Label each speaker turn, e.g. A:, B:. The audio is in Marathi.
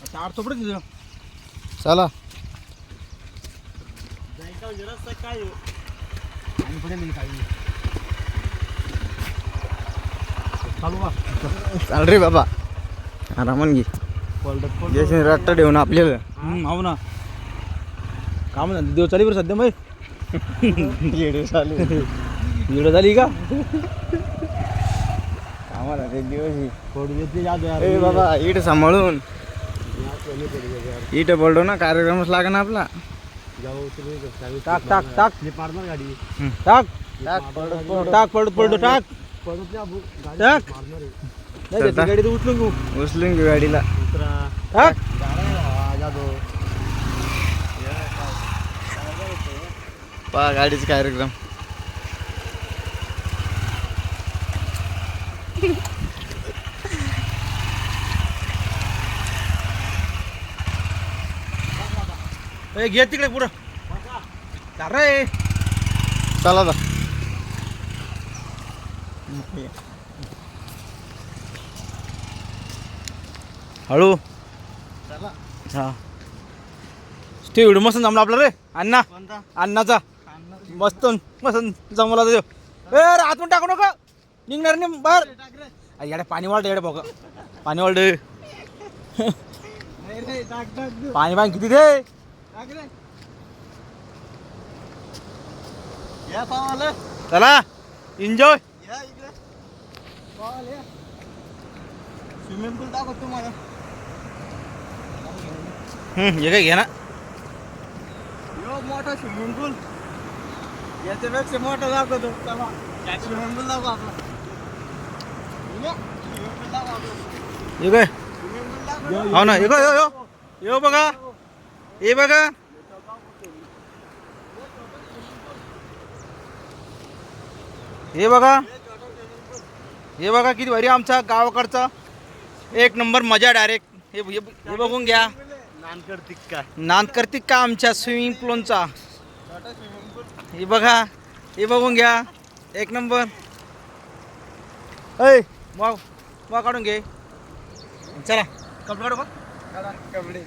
A: चार चोपडे दिलं
B: चला
A: काय आणि पुढे नाही काही चालू का
B: चाल रे बाबा आरामान घे जयसिंग रट्टा ठेवून आपल्याला
A: हो ना काम ना देव चाली बरं सध्या मग
B: व्हिडिओ चालू
A: व्हिडिओ झाली का
B: आम्हाला एक दिवस
A: थोडी येते याद यार
B: ए बाबा इट सांभाळून इट बोलतो ना कार्यक्रमच लागा ना आपला
A: टाक टाक टाक मारणार गाडी टाक टाक पडत पडतो टाक टाक नाही गाडी तर उचलून घेऊ
B: उचलून घेऊ गाडीला
A: टाक
B: पहा गाडीचा कार्यक्रम
A: घे तिकडे पुढं रे
B: चला आता
A: हळू हा ते व्हिडिओ मस्त जमला आपला रे अण्णा अण्णाचा मस्त मस्त जमला तो ए आतून टाकू नका निघणार नाही बाहेर याडे पाणी वाढ येडे बघ पाणी वाढ पाणी पाणी किती दे चला एन्जॉय
B: स्विमिंग पूल दाखवतो तुम्हाला
A: हे काय घे ना
B: मोठा स्विमिंग पूल याच्यापेक्षा मोठा दाखवतो स्विमिंग पूल दाखव आपला
A: हे काय हो ना हे काय यो यो बघा हे बघा हे बघा हे बघा किती भारी आमचा गावाकडचा एक नंबर मजा डायरेक्ट हे बघून घ्या नांदकर तिक्का आमच्या स्विमिंग पूलचा हे बघा हे बघून घ्या एक नंबर ऐ वाव काढून घे चला कपडे काढू का
B: कपडे